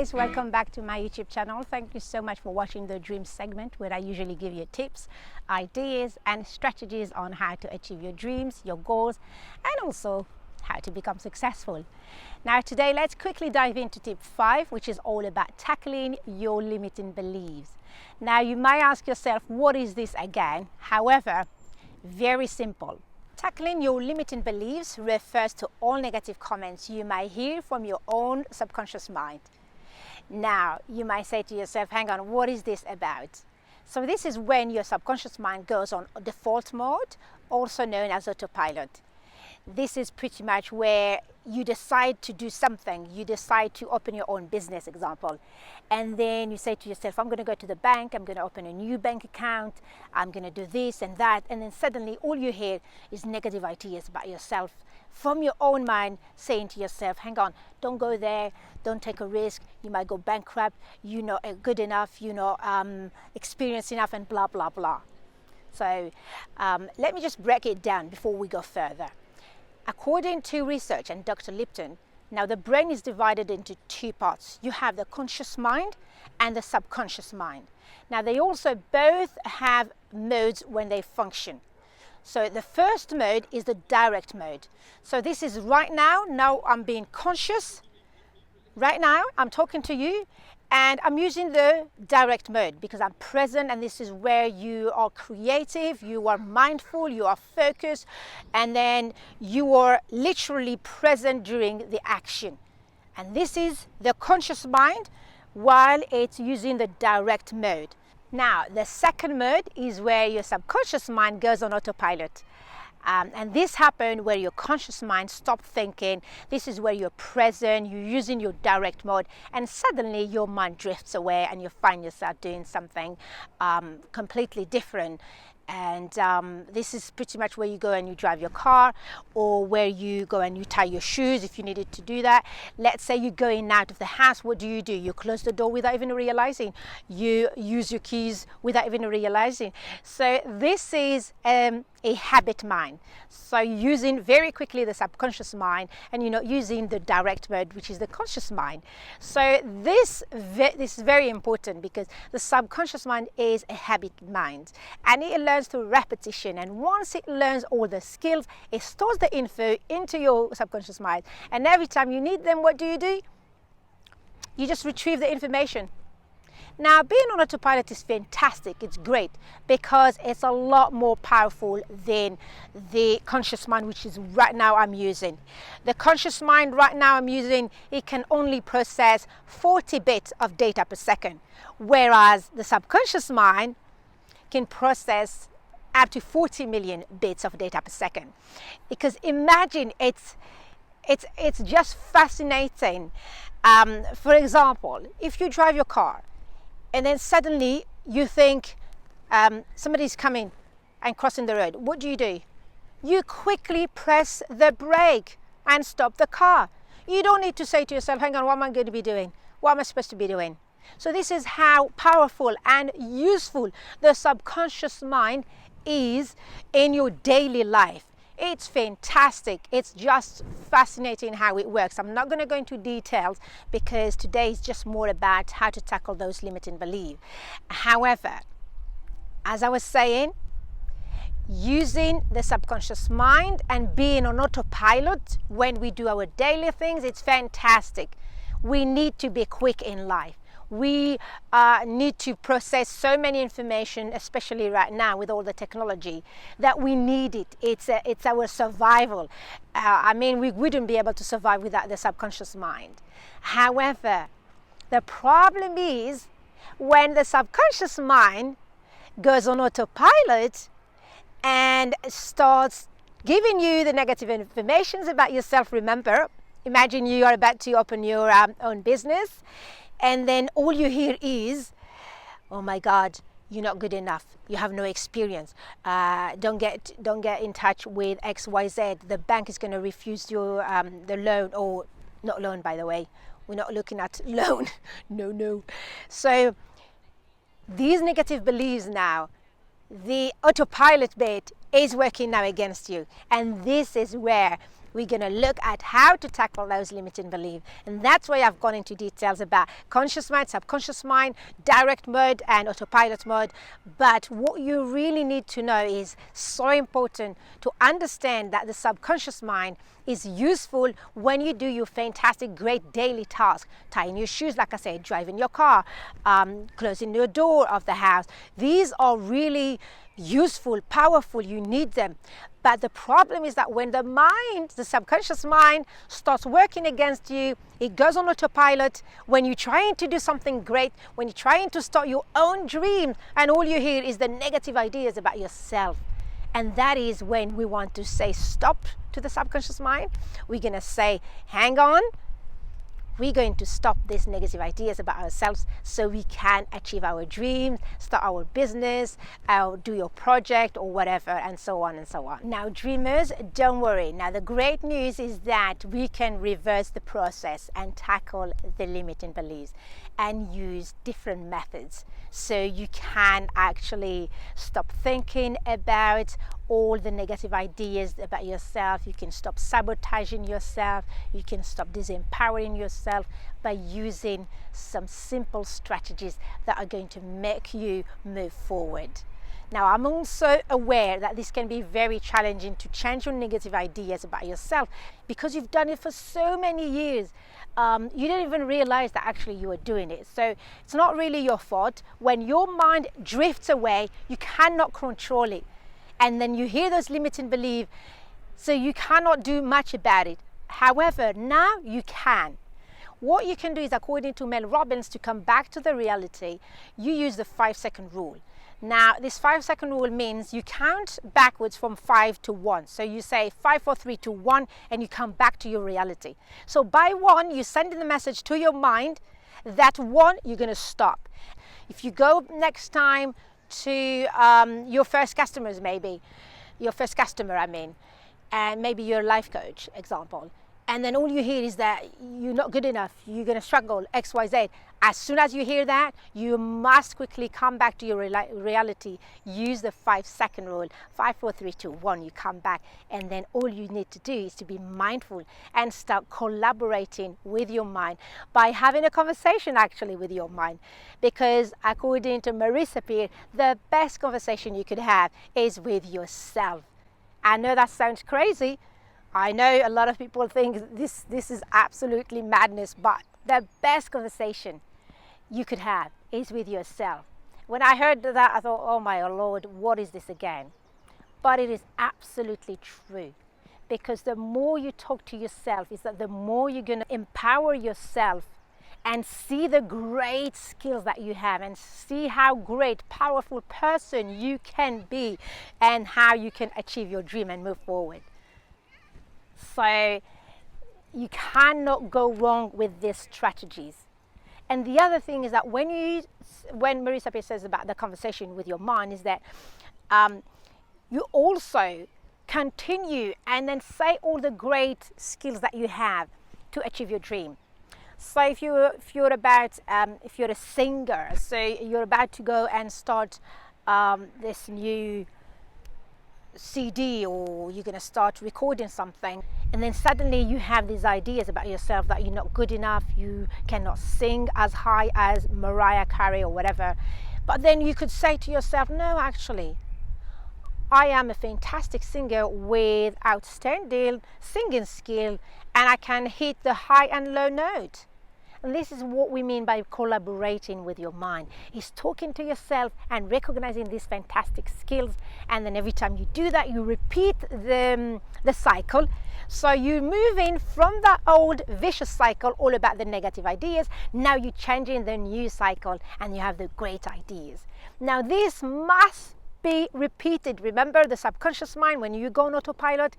guys, welcome back to my YouTube channel. Thank you so much for watching the dream segment where I usually give you tips, ideas and strategies on how to achieve your dreams, your goals, and also how to become successful. Now today let's quickly dive into tip 5, which is all about tackling your limiting beliefs. Now you might ask yourself, what is this again? However, very simple. Tackling your limiting beliefs refers to all negative comments you might hear from your own subconscious mind. Now, you might say to yourself, hang on, what is this about? So this is when your subconscious mind goes on default mode, also known as autopilot. This is pretty much where you decide to do something. You decide to open your own business, example. And then you say to yourself, I'm going to go to the bank, I'm going to open a new bank account, I'm going to do this and that. And then suddenly all you hear is negative ideas about yourself from your own mind saying to yourself, hang on, don't go there, don't take a risk, you might go bankrupt, you're not good enough, you're not experienced enough, and blah, blah, blah. So let me just break it down before we go further. According to research and Dr. Lipton, now the brain is divided into two parts. You have the conscious mind and the subconscious mind. Now they also both have modes when they function. So the first mode is the direct mode. So this is right now I'm being conscious. Right now I'm talking to you and I'm using the direct mode because I'm present, and this is where you are creative, you are mindful, you are focused, and then you are literally present during the action. And this is the conscious mind while it's using the direct mode. Now, the second mode is where your subconscious mind goes on autopilot. And this happens where your conscious mind stops thinking. This is where you're present, you're using your direct mode, and suddenly your mind drifts away and you find yourself doing something completely different. And this is pretty much where you go and you drive your car, or where you go and you tie your shoes if you needed to do that. Let's say you're going out of the house. What do? You close the door without even realizing. You use your keys without even realizing. So this is a habit mind. So using very quickly the subconscious mind, and you're not using the direct mode, which is the conscious mind. So this is very important because the subconscious mind is a habit mind, and it learns through repetition. And once it learns all the skills, it stores the info into your subconscious mind. And every time you need them, what do? You just retrieve the information. Now, being on autopilot is fantastic. It's great because it's a lot more powerful than the conscious mind, which is right now I'm using. The conscious mind right now I'm using, it can only process 40 bits of data per second, whereas the subconscious mind can process up to 40 million bits of data per second. Because imagine, it's just fascinating. For example, if you drive your car, and then suddenly you think somebody's coming and crossing the road. What do? You quickly press the brake and stop the car. You don't need to say to yourself, hang on, what am I going to be doing? What am I supposed to be doing? So this is how powerful and useful the subconscious mind is in your daily life. It's fantastic. It's just fascinating how it works. I'm not going to go into details because today is just more about how to tackle those limiting beliefs. However, as I was saying, using the subconscious mind and being on autopilot when we do our daily things, it's fantastic. We need to be quick in life. We need to process so many information, especially right now with all the technology, that we need it. It's our survival. We wouldn't be able to survive without the subconscious mind. However, the problem is when the subconscious mind goes on autopilot and starts giving you the negative information about yourself. Remember, imagine you are about to open your own business, and then all you hear is, oh my God, you're not good enough. You have no experience. Don't get in touch with XYZ. The bank is going to refuse your the loan, or not loan, by the way. We're not looking at loan. No. So these negative beliefs now, the autopilot bit is working now against you. And this is where we're going to look at how to tackle those limiting beliefs. And that's why I've gone into details about conscious mind, subconscious mind, direct mode and autopilot mode. But what you really need to know is so important to understand that the subconscious mind is useful when you do your fantastic, great daily tasks. Tying your shoes, like I said, driving your car, closing your door of the house. These are really useful, powerful, you need them. But the problem is that when the mind, the subconscious mind, starts working against you, it goes on autopilot. When you're trying to do something great, when you're trying to start your own dreams, and all you hear is the negative ideas about yourself. And that is when we want to say stop to the subconscious mind. We're going to say, hang on. We're going to stop these negative ideas about ourselves so we can achieve our dreams, start our business, do your project or whatever, and so on and so on. Now, dreamers, don't worry. Now, the great news is that we can reverse the process and tackle the limiting beliefs and use different methods. So you can actually stop thinking about all the negative ideas about yourself. You can stop sabotaging yourself. You can stop disempowering yourself by using some simple strategies that are going to make you move forward. Now, I'm also aware that this can be very challenging to change your negative ideas about yourself because you've done it for so many years. You didn't even realize that actually you were doing it. So it's not really your fault. When your mind drifts away, you cannot control it. And then you hear those limiting beliefs, so you cannot do much about it. However, now you can. What you can do is, according to Mel Robbins, to come back to the reality, you use the 5-second rule. Now, this 5-second rule means you count backwards from 5 to 1. So you say 5, 4, 3, 2, 1, and you come back to your reality. So by 1, you're sending the message to your mind that 1, you're going to stop. If you go next time to your first customers, maybe, your first customer, and maybe you're a life coach, example, and then all you hear is that you're not good enough, you're going to struggle, X, Y, Z. As soon as you hear that, you must quickly come back to your reality. Use the 5-second rule. 5, 4, 3, 2, 1. You come back, and then all you need to do is to be mindful and start collaborating with your mind by having a conversation actually with your mind. Because according to Marisa Peer, the best conversation you could have is with yourself. I know that sounds crazy. I know a lot of people think this is absolutely madness, but the best conversation you could have is with yourself. When I heard that, I thought, oh my Lord, what is this again? But it is absolutely true, because the more you talk to yourself, is that the more you're going to empower yourself and see the great skills that you have and see how great, powerful person you can be and how you can achieve your dream and move forward. So you cannot go wrong with these strategies. And the other thing is that when Marisa Peer says about the conversation with your mind, is that you also continue and then say all the great skills that you have to achieve your dream. So if you're a singer, so you're about to go and start this new CD, or you're going to start recording something, and then suddenly you have these ideas about yourself that you're not good enough, you cannot sing as high as Mariah Carey or whatever. But then you could say to yourself, no, actually, I am a fantastic singer with outstanding singing skill, and I can hit the high and low note. And this is what we mean by collaborating with your mind. It's talking to yourself and recognizing these fantastic skills. And then every time you do that, you repeat the cycle. So you're moving from that old vicious cycle all about the negative ideas. Now you're changing the new cycle and you have the great ideas. Now this must be repeated. Remember, the subconscious mind, when you go on autopilot,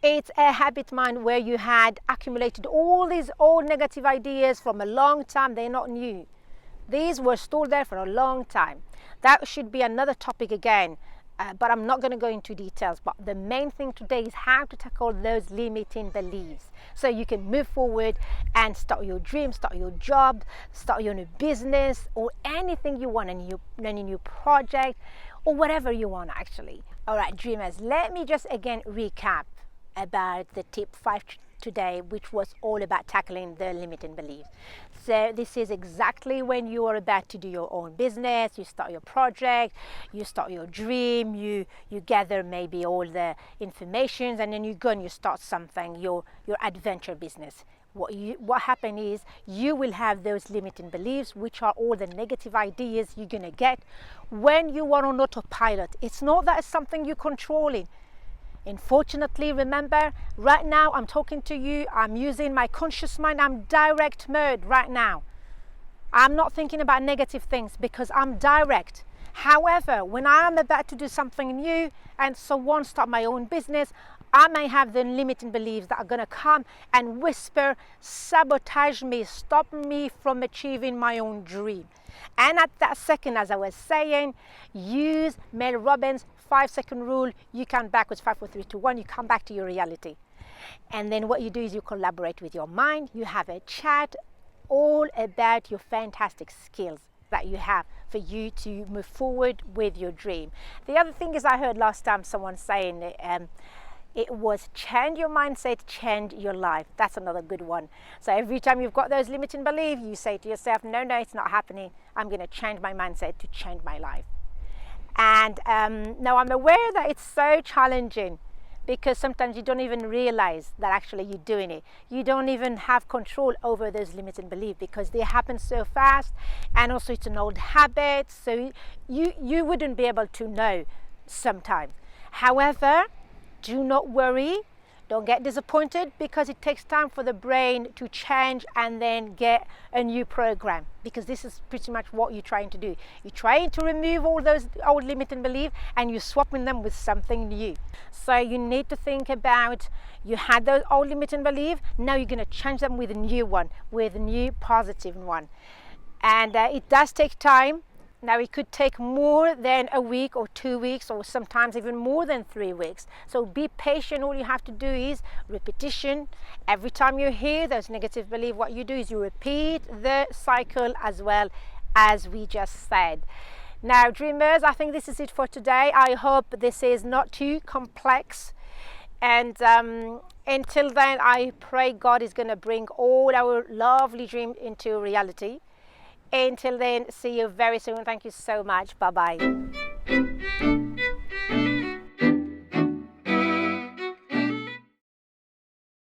it's a habit mind where you had accumulated all these old negative ideas from a long time. They're not new. These were stored there for a long time. That should be another topic again, but I'm not going to go into details. But the main thing today is how to tackle those limiting beliefs so you can move forward and start your dream, start your job, start your new business, or anything you want, any new project, or whatever you want actually. All right, dreamers, let me just again recap about the tip 5 today, which was all about tackling the limiting beliefs. So this is exactly when you are about to do your own business, you start your project, you start your dream, you gather maybe all the information, and then you go and you start something, your adventure business. What happens is you will have those limiting beliefs, which are all the negative ideas you're going to get when you are on autopilot. It's not that it's something you're controlling. Unfortunately, remember, right now I'm talking to you, I'm using my conscious mind, I'm direct mode right now. I'm not thinking about negative things because I'm direct. However, when I'm about to do something new and so on, start my own business, I may have the limiting beliefs that are going to come and whisper, sabotage me, stop me from achieving my own dream. And at that second, as I was saying, use Mel Robbins' 5-second rule. You count backwards, 5, 4, 3, 2, 1. You come back to your reality. And then what you do is you collaborate with your mind. You have a chat all about your fantastic skills that you have for you to move forward with your dream. The other thing is, I heard last time someone saying it was change your mindset, change your life. That's another good one. So every time you've got those limiting beliefs, you say to yourself, no, it's not happening. I'm going to change my mindset to change my life. And now I'm aware that it's so challenging because sometimes you don't even realize that actually you're doing it. You don't even have control over those limiting beliefs because they happen so fast, and also it's an old habit, so you wouldn't be able to know sometimes. However, do not worry, don't get disappointed, because it takes time for the brain to change and then get a new program, because this is pretty much what you're trying to do. You're trying to remove all those old limiting beliefs and you're swapping them with something new. So you need to think about, you had those old limiting beliefs, now you're going to change them with a new one, with a new positive one. And it does take time. Now it could take more than a week or 2 weeks, or sometimes even more than 3 weeks. So be patient. All you have to do is repetition. Every time you hear those negative beliefs, what you do is you repeat the cycle as well, as we just said. Now, dreamers, I think this is it for today. I hope this is not too complex. And until then, I pray God is going to bring all our lovely dreams into reality. Until then, see you very soon. Thank you so much. Bye-bye.